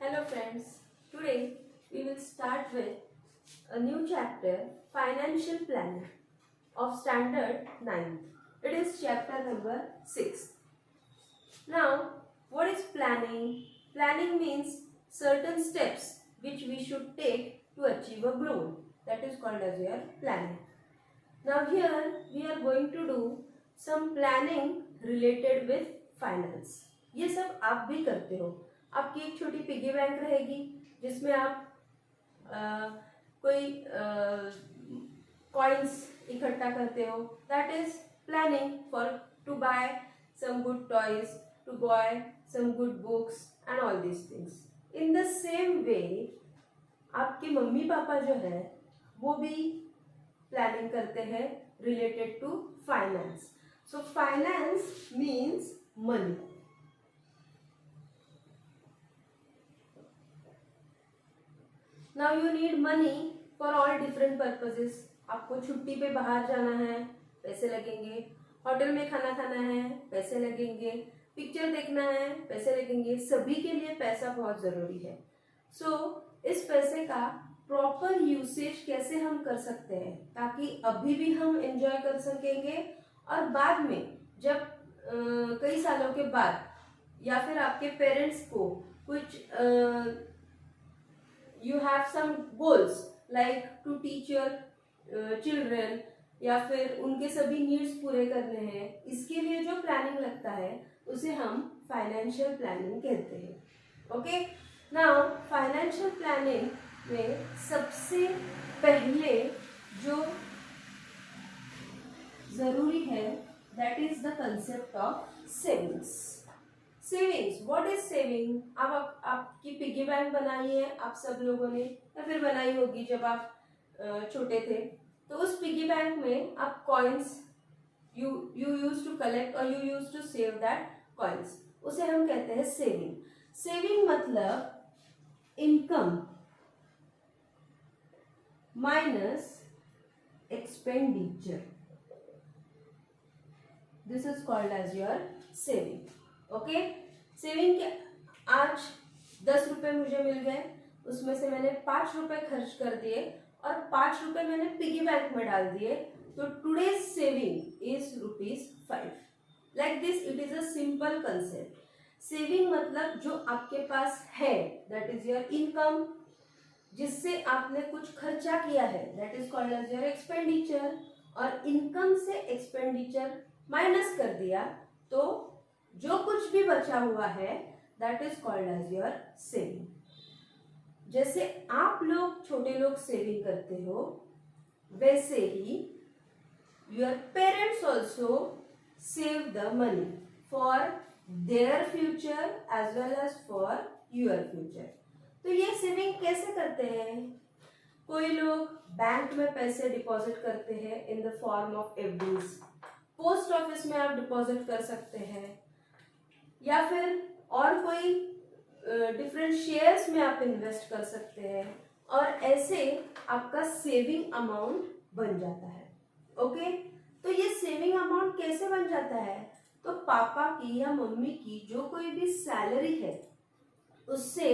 Hello friends, today we will start with a new chapter, Financial Planning of Standard 9th. It is chapter number 6. Now, what is planning? Planning means certain steps which we should take to achieve a goal. That is called as your planning. Now here we are going to do some planning related with finance. ये सब आप भी करते हो. आपकी एक छोटी piggy bank रहेगी जिसमें आप कोई कॉइन्स इकट्ठा करते हो. That is planning for to buy some good toys, to buy some good books and all these things. In the same way आपके मम्मी पापा जो है वो भी प्लानिंग करते हैं related to finance. So finance means money. Now you need money for all different purposes. आपको छुट्टी पे बाहर जाना है, पैसे लगेंगे. होटल में खाना खाना है, पैसे लगेंगे. पिक्चर देखना है, पैसे लगेंगे. सभी के लिए पैसा बहुत जरूरी है. इस पैसे का प्रॉपर यूसेज कैसे हम कर सकते हैं ताकि अभी भी हम एंजॉय कर सकेंगे और बाद में जब कई सालों के बाद या फिर आपके पेरेंट्स को कुछ you have some goals like to teach your children या फिर उनके सभी नीड्स पूरे करने हैं, इसके लिए जो प्लानिंग लगता है उसे हम फाइनेंशियल प्लानिंग कहते हैं. ओके, नाउ फाइनेंशियल प्लानिंग में सबसे पहले जो जरूरी है that is the concept of savings. Savings, what is saving? अब आपकी पिगी बैंक बनाई है आप सब लोगों ने या फिर बनाई होगी जब आप छोटे थे. तो उस पिगी बैंक में आप coins you use to collect और you use to save that coins, उसे हम कहते हैं सेविंग. सेविंग मतलब income minus expenditure. This is called as your saving. Okay, saving के आज 10 रुपए मुझे मिल गए, उसमें से मैंने 5 रुपए खर्च कर दिए और 5 रुपए मैंने पिगी बैंक में डाल दिए. तो today's saving is ₹5. Like this it is a simple concept. Saving मतलब जो आपके पास है दैट इज योर इनकम, जिससे आपने कुछ खर्चा किया है that is called as your expenditure, और इनकम से एक्सपेंडिचर माइनस कर दिया तो जो कुछ भी बचा हुआ है that is called as your saving. जैसे आप लोग छोटे लोग सेविंग करते हो वैसे ही your parents also save the money for their future as well as for your future. तो ये सेविंग कैसे करते हैं? कोई लोग बैंक में पैसे डिपॉजिट करते हैं in the form of FDs. Post office में आप डिपॉजिट कर सकते हैं या फिर और कोई डिफरेंट शेयर्स में आप इन्वेस्ट कर सकते हैं और ऐसे आपका सेविंग अमाउंट बन जाता है. ओके, तो ये सेविंग अमाउंट कैसे बन जाता है? तो पापा की या मम्मी की जो कोई भी सैलरी है उससे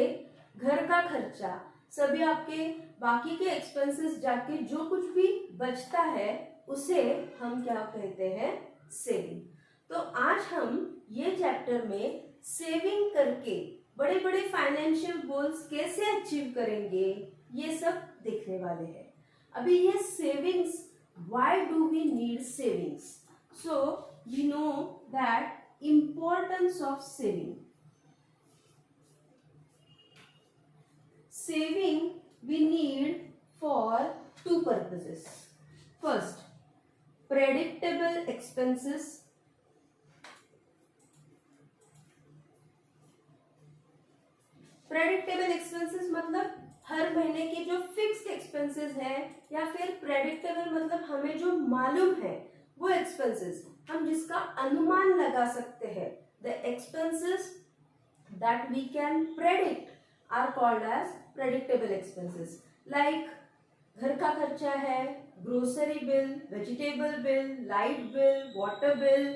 घर का खर्चा, सभी आपके बाकी के एक्सपेंसेस जाके जो कुछ भी बचता है उसे हम क्या कहते हैं? सेविंग. तो आज हम ये चैप्टर में सेविंग करके बड़े बड़े फाइनेंशियल गोल्स कैसे अचीव करेंगे ये सब देखने वाले हैं. अभी ये savings, why do we need savings? So we know that importance of saving. Saving we need for 2 purposes. First, predictable expenses. Predictable expenses मतलब हर महीने के जो फिक्स्ड एक्सपेंसेस है, या फिर प्रेडिक्टेबल मतलब हमें जो मालूम है वो एक्सपेंसेस, हम जिसका अनुमान लगा सकते हैं. The expenses that we can predict are called as predictable expenses. Like घर का खर्चा है, grocery bill, vegetable bill, light bill, water bill,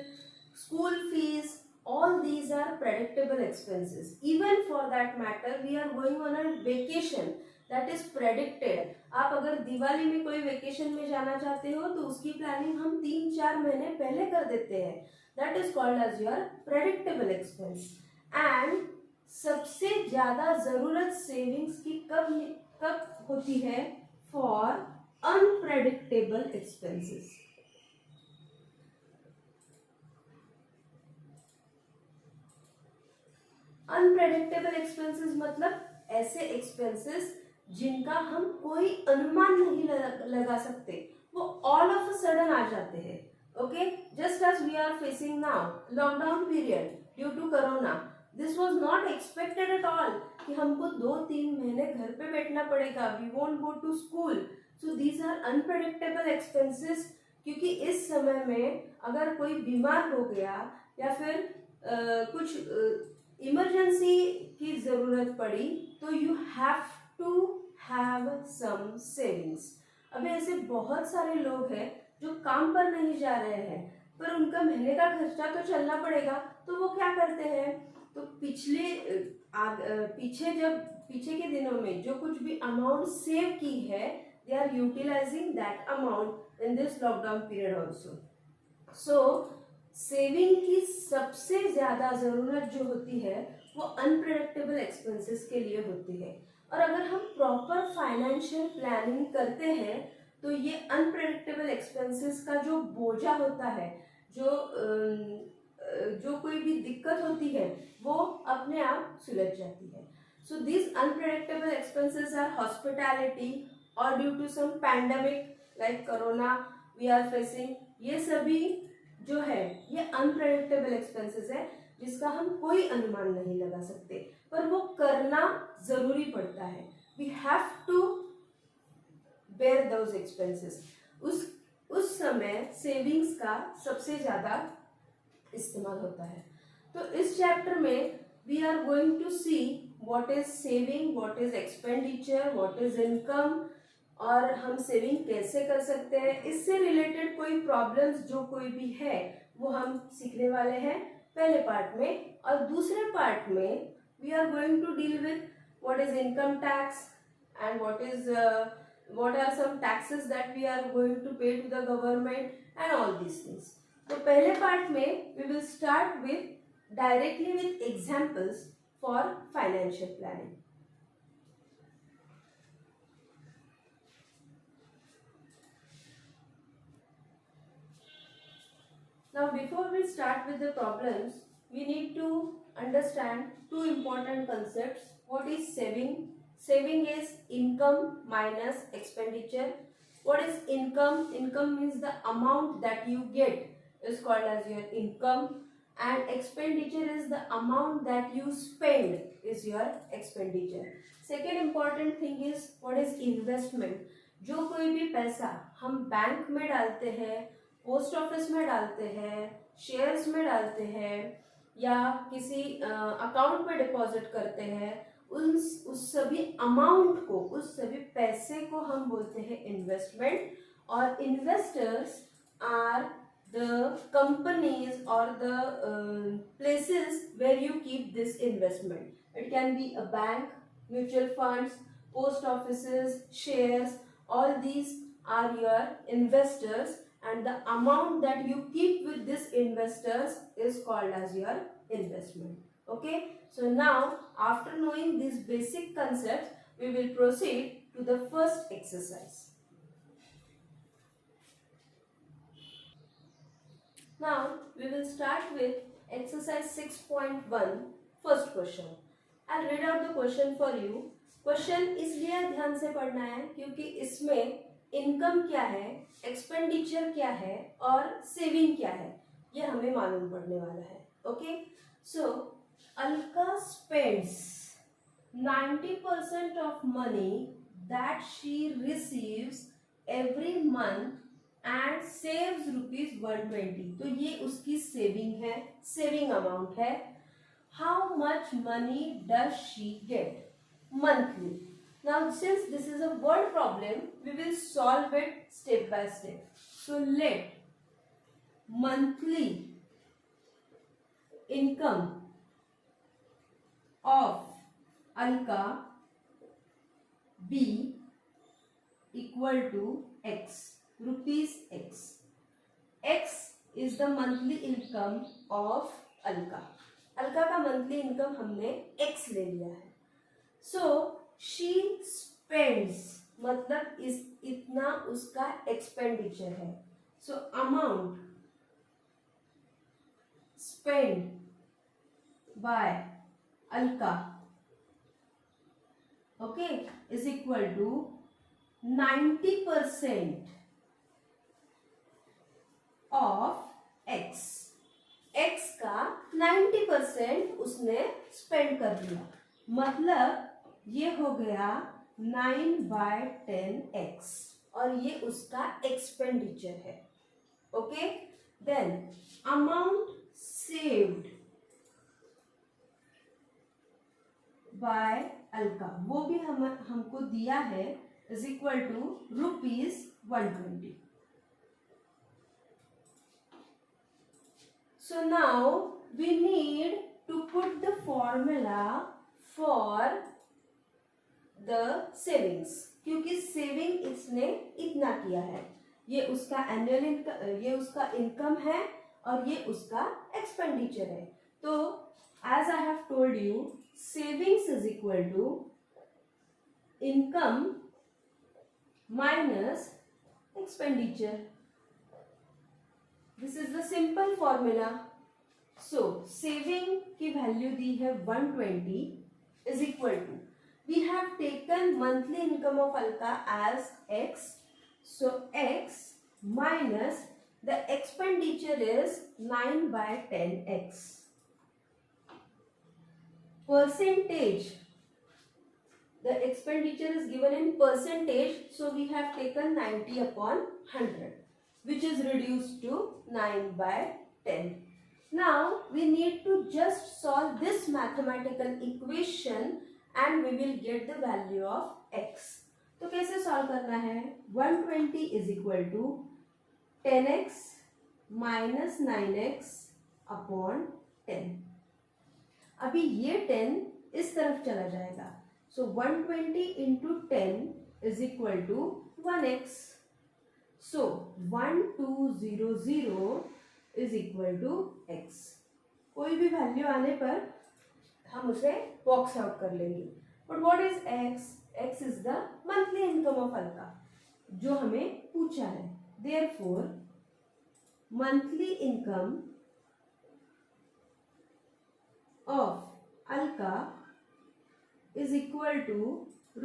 school fees, all these are predictable expenses. Even for that matter, we are going on a vacation that is predicted. आप अगर दिवाली में कोई vacation में जाना चाहते हो तो उसकी प्लानिंग हम 3-4 महीने पहले कर देते हैं. That is called as your predictable expense. And सबसे ज्यादा जरूरत सेविंग्स की कब होती है? For unpredictable expenses. Unpredictable expenses मतलब ऐसे एक्सपेंसेस जिनका हम कोई अनुमान नहीं लगा सकते, वो ऑल ऑफ अ सडन आ जाते हैं. Okay, just as we are facing now lockdown period due to corona. This was not expected at all कि हमको 2-3 महीने घर पे बैठना पड़ेगा. We won't go to school. So these are unpredictable expenses. क्योंकि इस समय में अगर कोई बीमार हो गया या फिर कुछ इमरजेंसी की जरूरत पड़ी तो you have to have some savings. अभी ऐसे बहुत सारे लोग हैं जो काम पर नहीं जा रहे हैं पर उनका महीने का खर्चा तो चलना पड़ेगा, तो वो क्या करते हैं? तो पीछे के दिनों में जो कुछ भी अमाउंट सेव की है, they are utilising that amount in this lockdown period also. So saving की सबसे ज्यादा जरूरत जो होती है वो अनप्रेडिक्टेबल एक्सपेंसेस के लिए होती है. और अगर हम प्रॉपर फाइनेंशियल प्लानिंग करते हैं तो ये अनप्रेडिक्टेबल एक्सपेंसेस का जो बोझा होता है, जो कोई भी दिक्कत होती है, वो अपने आप सुलझ जाती है. So this unpredictable expenses are hospitality और due to some pandemic like corona we are facing. ये सभी जो है ये अनप्रेडिक्टेबल एक्सपेंसेस है जिसका हम कोई अनुमान नहीं लगा सकते, पर वो करना जरूरी पड़ता है. We have to bear those expenses. उस समय सेविंग्स का सबसे ज्यादा इस्तेमाल होता है. तो इस चैप्टर में we are going to see what is saving, what is expenditure, what is income और हम सेविंग कैसे कर सकते हैं. इससे रिलेटेड कोई प्रॉब्लम्स जो कोई भी है वो हम सीखने वाले हैं पहले पार्ट में. और दूसरे पार्ट में we are going to deal with what is income tax and what are some taxes that we are going to pay to the government and all these things. तो पहले पार्ट में we will start directly with examples for financial planning. Now before we start with the problems, we need to understand two important concepts. What is saving? Saving is income minus expenditure. What is income? Income means the amount that you get is called as your income, and expenditure is the amount that you spend is your expenditure. Second important thing is what is investment. जो कोई भी पैसा हम bank में डालते हैं, post office में डालते हैं, शेयर्स में डालते हैं या किसी अकाउंट में डिपॉजिट करते हैं, उस सभी अमाउंट को, उस सभी पैसे को हम बोलते हैं इन्वेस्टमेंट. और इन्वेस्टर्स आर द कंपनीज और the places where you keep this investment. It can be a bank, mutual funds, post offices, shares. All these are your investors and the amount that you keep with this investors is called as your investment. Okay, so now after knowing these basic concepts we will proceed to the first exercise. Now we will start with exercise 6.1. first question. I'll read out the question for you. Question इसलिए ध्यान से पढ़ना है क्योंकि इसमें income क्या है, expenditure क्या है और सेविंग क्या है, ये हमें मालूम पड़ने वाला है. Okay, so Alka spends 90% of money that she receives every month and saves ₹120. तो ये उसकी सेविंग है, सेविंग अमाउंट है. How much money does she get monthly? Now since this is a word problem, we will solve it step by step. So let monthly income of Alka be equal to X, rupees X. X is the monthly income of Alka. Alka का monthly income हमने x ले लिया है. So she spends, मतलब इस इतना उसका expenditure है. So amount spend by Alka, okay, is equal to 90% of X. X का 90% उसने स्पेंड कर दिया, मतलब ये हो गया 9/10x और ये उसका एक्सपेंडिचर है. Okay, then amount saved by Alka, वो भी हमको दिया है, is equal to ₹120. So now we need to put the formula for the savings, क्योंकि सेविंग इसने इतना किया है. ये उसका एनुअल इनकम, ये उसका इनकम है और ये उसका एक्सपेंडिचर है. तो as I have told you, savings is equal to income minus expenditure. This is the simple formula. So saving की वैल्यू दी है 120 is equal to, we have taken monthly income of Alka as X, so X minus the expenditure is 9/10x. Percentage, the expenditure is given in percentage, so we have taken 90/100, which is reduced to 9/10. Now we need to just solve this mathematical equation and we will get the value of x. तो कैसे solve करना है? 120 is equal to 10x minus 9x upon 10. अभी ये 10 इस तरफ चला जाएगा, so 120 into 10 is equal to 1x. So 1200 is equal to x. कोई भी वैल्यू आने पर हम उसे बॉक्स आउट कर लेंगे. But what is x? x is the monthly income of Alka जो हमें पूछा है. Therefore monthly income of Alka is equal to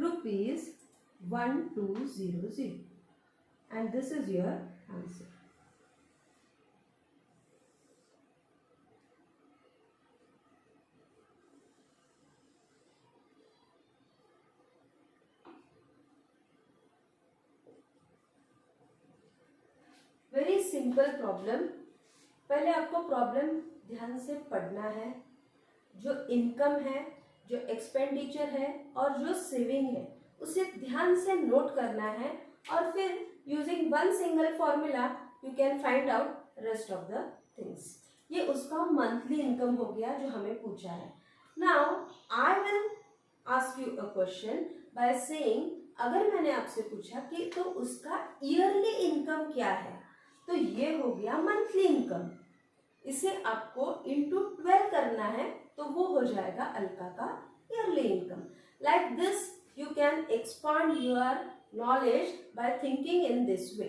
₹1200, and this is your answer. Very simple problem. पहले आपको प्रॉब्लम ध्यान से पढ़ना है. जो इनकम है, जो एक्सपेंडिचर है और जो सेविंग है उसे ध्यान से नोट करना है और फिर using one single formula you can find out rest of the things. ये उसका मंथली इनकम हो गया जो हमें पूछा है. Now I will ask you a question by saying, अगर मैंने आपसे पूछा कि तो उसका ईयरली इनकम क्या है, तो ये हो गया मंथली इनकम. इसे आपको इंटू 12 करना है तो वो हो जाएगा अलका का yearly income. Like this you can expand your knowledge by thinking in this way.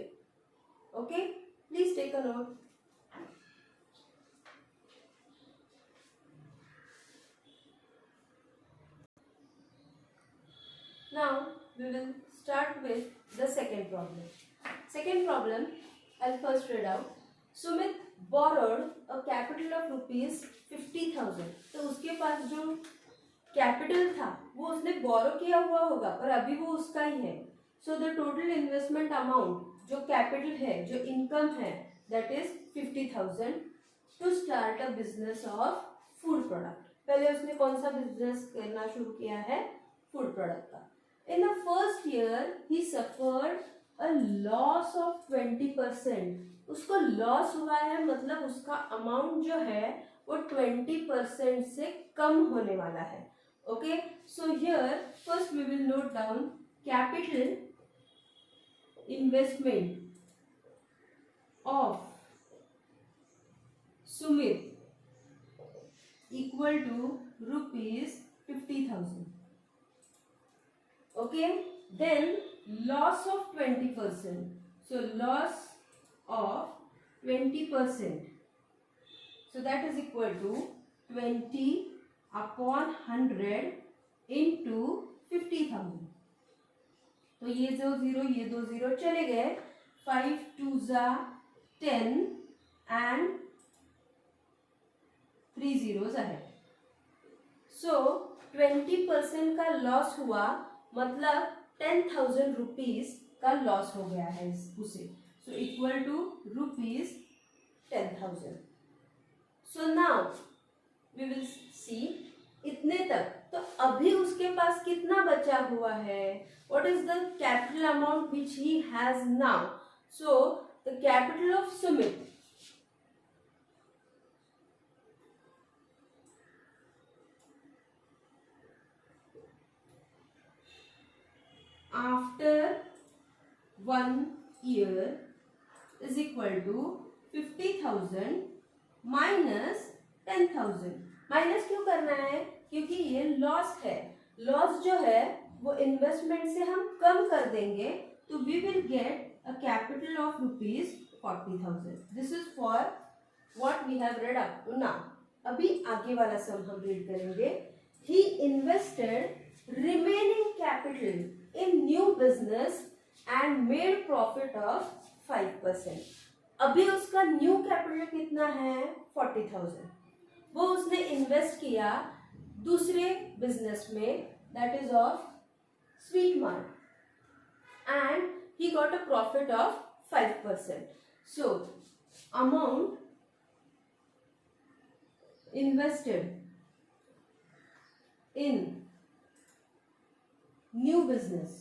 Okay, please take a note. Now we will start with the second problem. Second problem, I'll first read out. Sumit borrowed a capital of ₹50,000. तो उसके पास जो capital था वो उसने बोरो किया हुआ होगा पर अभी वो उसका ही है. So the total investment amount जो कैपिटल है, जो इनकम है, that is 50,000 to start a business of food product. पहले उसने कौन सा बिजनेस करना शुरू किया है? फूड प्रोडक्ट का. In the first year he suffered a loss of 20%. उसको लॉस हुआ है, मतलब उसका अमाउंट जो है वो 20% से कम होने वाला है. Okay, so here first we will note down capital investment of Sumit equal to rupees 50,000. Okay, then loss of 20%. So loss of 20%. So that is equal to 20 upon 100 into 50,000. तो ये दो जीरो चले गए. 5 2 10 and 3 zeros ahead. So 20% का loss हुआ, मतलब 10,000 rupees का loss हो गया है उसे. So equal to rupees 10,000. So now we will see इतने तक. तो अभी उसके पास कितना बचा हुआ है? What is the capital amount which he has now? So the capital of Sumit after 1 year is equal to 50,000 minus 10,000. Minus क्यों करना है? क्योंकि ये लॉस है. लॉस जो है वो इन्वेस्टमेंट से हम कम कर देंगे, तो we will get a capital of rupees 40,000. This is for what we have read up to now. अभी आगे वाला सम हम रीड करेंगे. He invested remaining capital in new business and made profit of 5%. अभी उसका न्यू कैपिटल कितना है? 40,000. वो उसने इन्वेस्ट किया दूसरे बिजनेस में, that is of sweet mart, and he got a profit of 5%. So amount invested in new business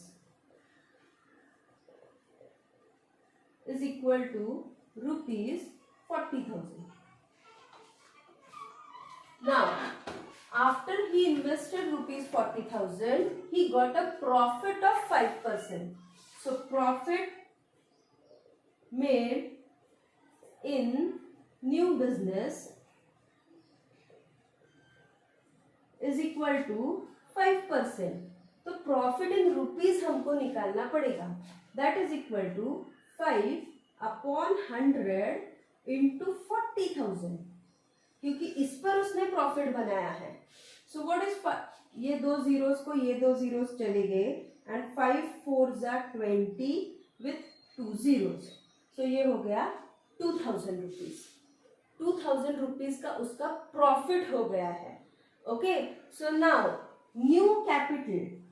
is equal to rupees 40,000. Now, after he invested rupees 40,000, he got a profit of 5%. So, profit made in new business is equal to 5%. तो profit in rupees हमको निकालना पड़ेगा. That is equal to 5 upon 100 into 40,000, क्योंकि इस पर उसने profit बनाया है. सो व्हाट इज, ये दो जीरोस को ये दो जीरोस चले गए, एंड 5 4 20 विथ 2 zeros. सो ये हो गया 2,000 रुपीज. 2,000 रुपीज का उसका प्रॉफिट हो गया है. Okay, so now new capital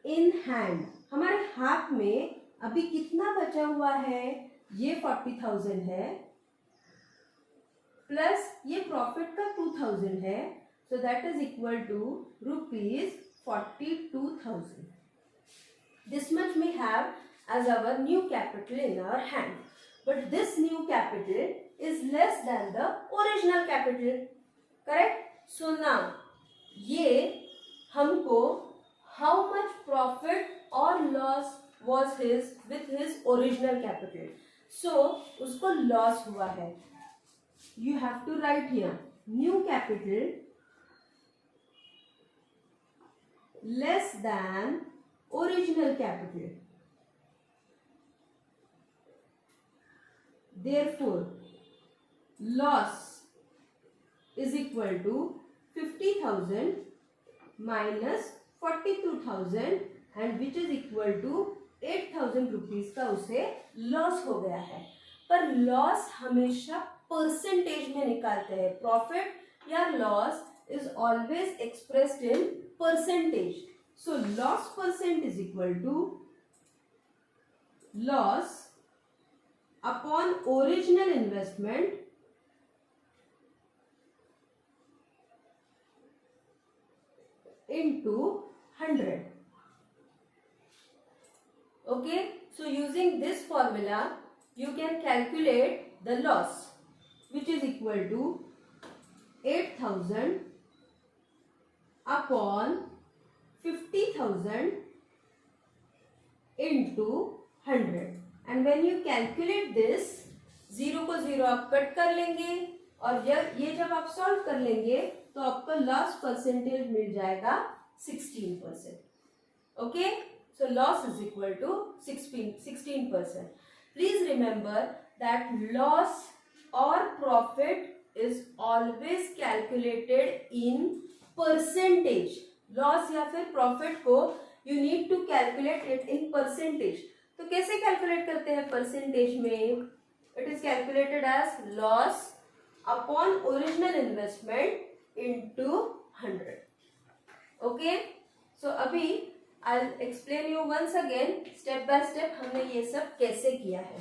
in hand, हमारे हाथ में अभी कितना बचा हुआ है? ये 40,000 है, प्लस ये प्रॉफिट का 2,000 है. So that is equal to rupees 42,000. This much we have as our new capital in our hand. But this new capital is less than the original capital. Correct? So now ये हमको how much profit or loss was his with his original capital. So उसको loss हुआ है. You have to write here new capital less than original capital. Therefore loss is equal to 50,000 minus 42,000 and which is equal to 8,000 rupees का उसे loss हो गया है. पर loss हमेशा परसेंटेज में निकालते हैं. प्रॉफिट या loss is always expressed in percentage. So loss percent is equal to loss upon original investment into 100. Okay, so using this formula you can calculate the loss, which is equal to 8,000 upon 50,000 into 100. And when you calculate this, 0 को 0 आप cut कर लेंगे और ये जब आप solve कर लेंगे तो आपको लॉस परसेंटेज मिल जाएगा 16%. Okay, so loss is equal to 16%. Please remember that loss or profit is always calculated in percentage. Loss या फिर profit को you need to calculate it in percentage. तो कैसे calculate करते हैं percentage में? It is calculated as loss upon original investment into 100. Okay, so अभी I'll explain you once again step by step हमने ये सब कैसे किया है.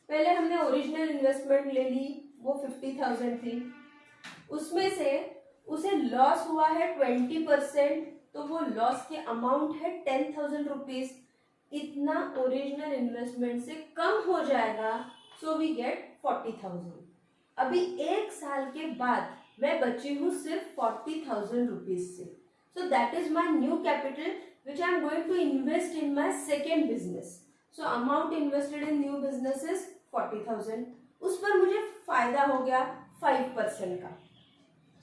पहले हमने ओरिजिनल इन्वेस्टमेंट ले ली, वो 50,000 थी, उसमें से उसे लॉस हुआ है 20%, तो वो लॉस के अमाउंट है 10,000 रुपीज. इतना ओरिजिनल इन्वेस्टमेंट से कम हो जाएगा, सो वी गेट 40,000. अभी एक साल के बाद मैं बची हूँ सिर्फ 40,000 रुपीज से. सो that is my new capital which I am going to invest in my second business. So amount invested in new business is 40,000. उस पर मुझे फायदा हो गया 5% का.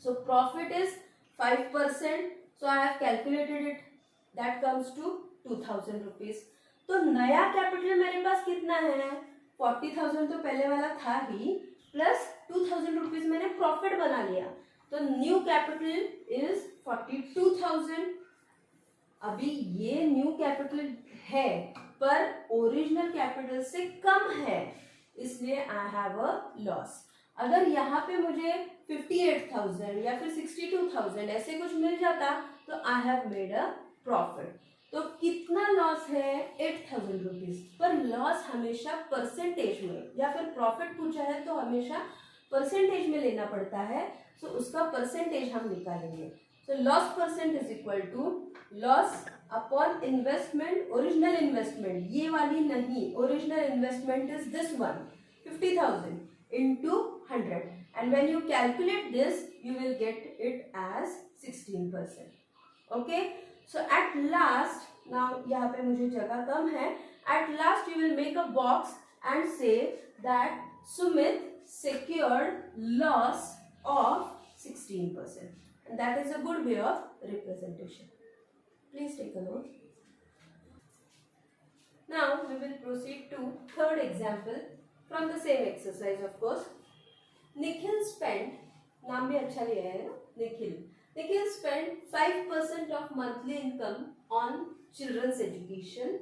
So profit is 5%. So I have calculated it. That comes to 2,000 rupees. तो नया capital मेरे पास कितना है? 40,000 तो पहले वाला था ही, प्लस 2,000 रुपीज मैंने प्रॉफिट बना लिया. तो न्यू कैपिटल इज 42,000. अभी ये न्यू कैपिटल है पर ओरिजिनल कैपिटल से कम है, इसलिए आई हैव अ लॉस. अगर यहाँ पे मुझे 58,000 या फिर 62,000 ऐसे कुछ मिल जाता तो I have made a profit. तो कितना लॉस है? 8,000 रुपीज. पर लॉस हमेशा परसेंटेज में, या फिर प्रॉफिट पूछा है तो हमेशा परसेंटेज में लेना पड़ता है. सो उसका परसेंटेज हम निकालेंगे. So loss percent is equal to loss upon investment, original investment, ये वाली नहीं, original investment is this one, 50,000 into 100, and when you calculate this you will get it as 16%. Okay, so at last, now यहाँ पे मुझे जगह कम है, at last you will make a box and say that Sumit secured loss of 16%. And that is a good way of representation. Please take a note. Now we will proceed to third example from the same exercise, of course. Nikhil spent, नाम भी अच्छा लिया है ना, Nikhil. Nikhil spent 5% of monthly income on children's education,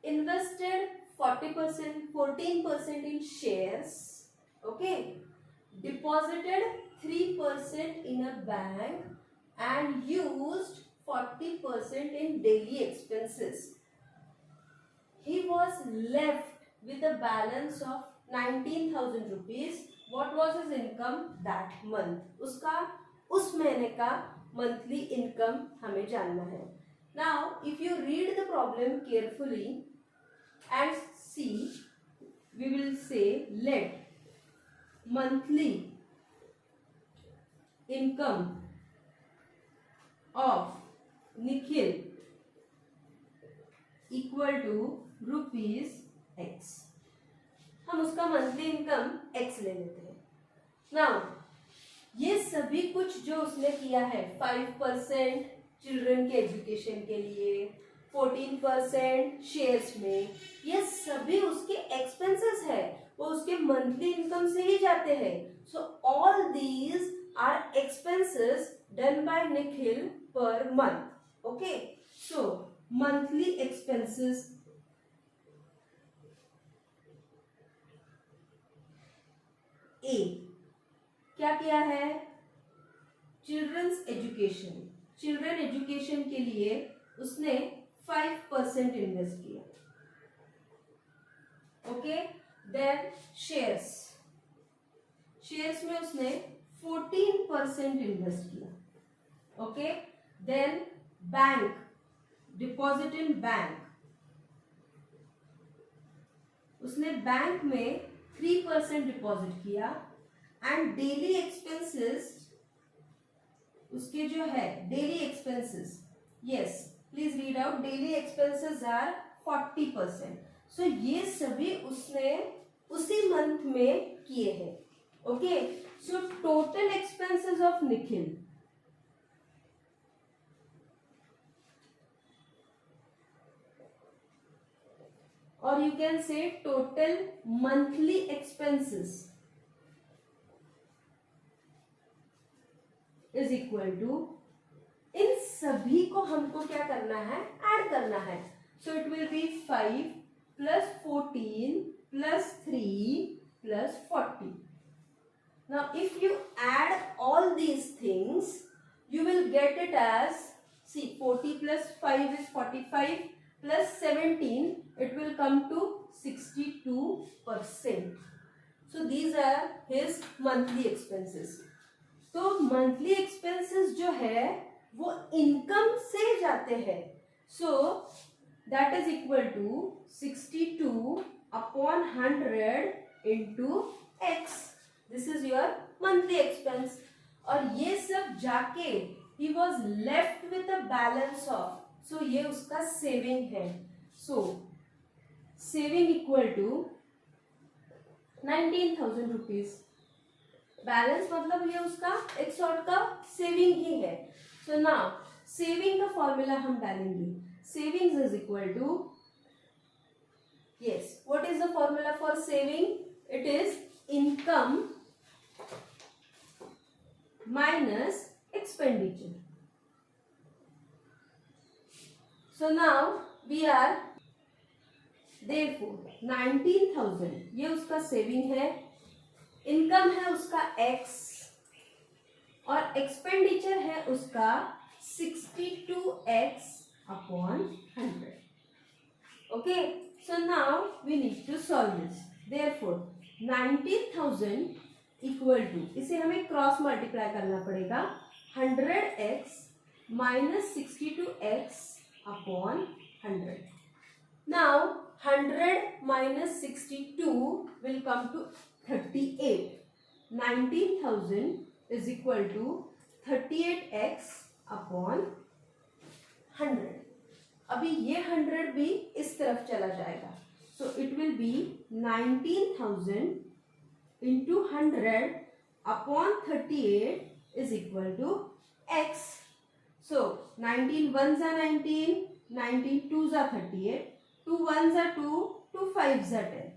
invested 40%, 14% in shares, okay, deposited 3% in a bank and used 40% in daily expenses. He was left with a balance of 19,000 rupees. What was his income that month? उसका उस महीने का monthly income हमें जानना है. Now, if you read the problem carefully and see, we will say let monthly income of Nikhil equal to rupees X. हम उसका monthly income X ले लेते हैं. नाउ ये सभी कुछ जो उसने किया है, 5% चिल्ड्रन के एजुकेशन के लिए, 14% शेयर्स में, ये सभी उसके एक्सपेंसेस है, वो उसके मंथली इनकम से ही जाते हैं. So all these are expenses done by Nikhil per month. Okay, so monthly expenses A क्या किया है? चिल्ड्रंस एजुकेशन, चिल्ड्रन एजुकेशन के लिए उसने 5% इन्वेस्ट किया. ओके, देन शेयर्स, शेयर्स में उसने 14% इन्वेस्ट किया. Okay, then bank, deposit in bank, उसने बैंक में 3% डिपॉजिट किया एंड डेली एक्सपेंसेस उसके जो है daily expenses, yes please read out, daily expenses are 40%. So ये सभी उसने उसी मंथ में किए हैं. Okay, so total expenses of Nikhil or you can say total monthly expenses is equal to, इन सभी को हमको क्या करना है, ऐड करना है. So it will be 5 plus 14 plus 3 plus 40. Now if you add all these things you will get it as, see 40 plus 5 is 45 plus 17, it will come to 62%. So these are his monthly expenses. तो monthly expenses जो है वो income से जाते हैं. So that is equal to 62 upon 100 into x. This is your monthly expense. और ये सब जाके he was left with a balance of, सो ये उसका सेविंग है. So saving equal to 19,000 rupees. Balance मतलब ये उसका एक सॉर्ट का सेविंग ही है. सो नाउ सेविंग का फॉर्मूला हम डालेंगे. Savings is equal to, yes what is the formula for saving? It is income minus expenditure. So now we are therefore 19,000 ये उसका सेविंग है, इनकम है उसका x और एक्सपेंडिचर है उसका 62x upon 100. Okay, so now we need to solve this. Therefore 19,000 equal to, इसे हमें क्रॉस मल्टीप्लाई करना पड़ेगा, 100x minus 62x upon 100. Now 100 minus 62 will come to 38. 19,000 is equal to 38x upon 100. अभी ये 100 भी इस तरफ चला जाएगा. So it will be 19,000 into 100 upon 38 is equal to x. So 19 ones are 19, 19 twos are 38, 2 ones are 2, 2 fives are 10.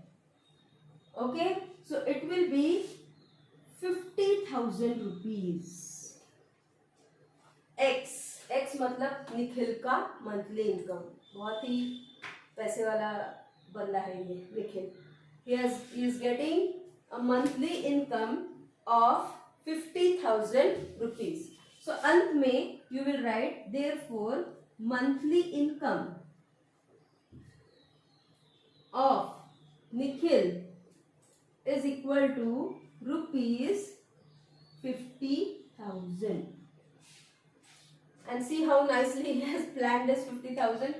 Okay, so it will be 50,000 rupees. X मतलब निखिल का monthly income. बहुत ही पैसे वाला बंदा है ये Nikhil. He is getting a monthly income of 50,000 rupees. So अंत में you will write therefore monthly income of Nikhil is equal to rupees 50,000. And see how nicely he has planned this 50,000.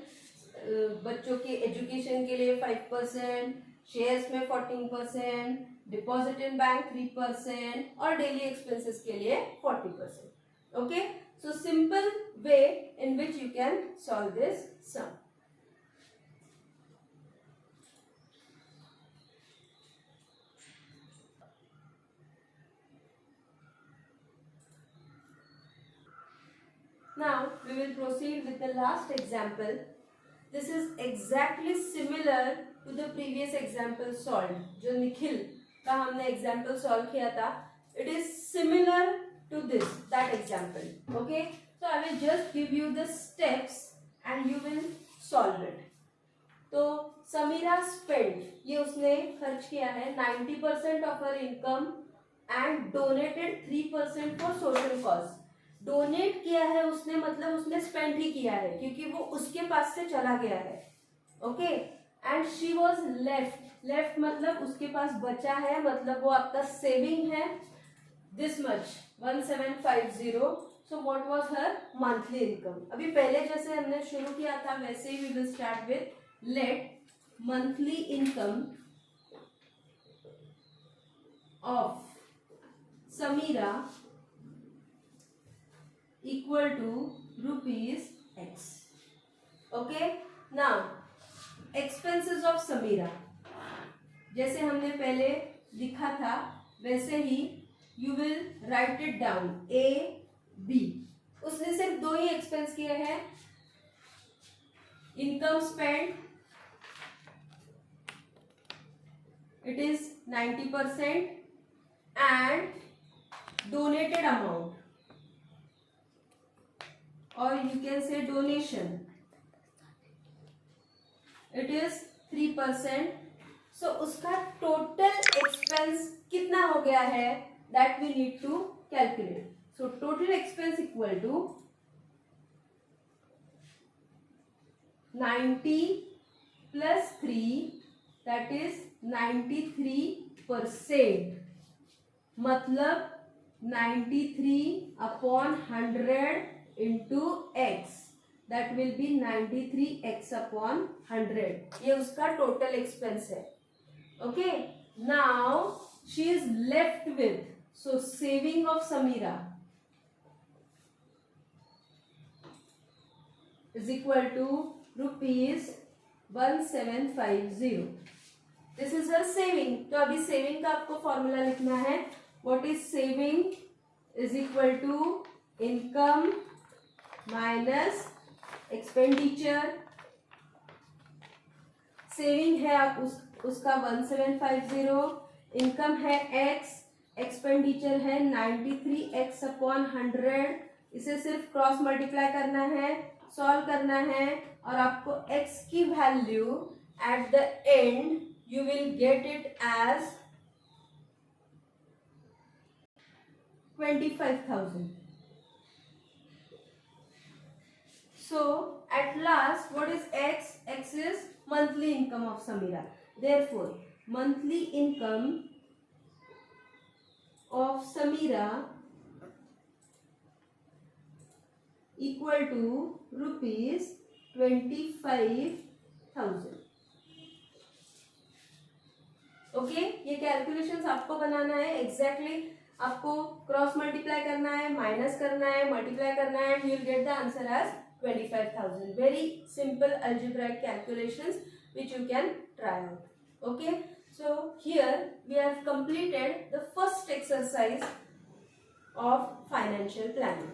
बच्चों के एजुकेशन के लिए 5%, शेयर्स में 14%, deposit in bank 3% और daily expenses के लिए 40%. Okay, so simple way in which you can solve this sum. Now we will proceed with the last example. This is exactly similar to the previous example solved. जो निखिल का हमने example solve किया था, it is similar to that example. Okay, so I will just give you the steps and you will solve it. तो Samira spent, ये उसने खर्च किया है 90% of her income and donated 3% for social cause. Donate किया है उसने मतलब उसने स्पेंड ही किया है क्योंकि वो उसके पास से चला गया है. Okay, and she was left मतलब उसके पास बचा है मतलब वो आपका सेविंग है this much 1750. So what was her monthly income. अभी पहले जैसे हमने शुरू किया था वैसे ही we will start with let monthly income of Samira equal to rupees X. Okay, now expenses of Samira, जैसे हमने पहले लिखा था वैसे ही you will write it down A B. उसने सिर्फ दो ही एक्सपेंस किए हैं, income spend it is 90% and donated amount, or you can say donation, it is 3%. so उसका total expense कितना हो गया है that we need to calculate. so total expense equal to 90 plus 3, that is 93%. मतलब 93/100 into x, that will be 93x/100. ये उसका total expense है. Okay, now she is left with, so saving of Samira is equal to rupees 1750. This is her saving. तो अभी saving का आपको formula लिखना है. What is saving is equal to income minus expenditure. Saving है आप उसका 1750, इनकम है x, एक्सपेंडिचर है 93x/100. इसे सिर्फ क्रॉस मल्टीप्लाई करना है, सॉल्व करना है, और आपको x की value at the end you will get it as 25,000. so at last what is x? X is monthly income of Samira. therefore monthly income of Samira equal to rupees 25,000. Okay, ये calculations आपको बनाना है. Exactly आपको cross multiply करना है, minus करना है, multiply करना है, you will get the answer as 25,000. Very simple algebraic calculations which you can try out. Okay, so here we have completed the first exercise of financial planning.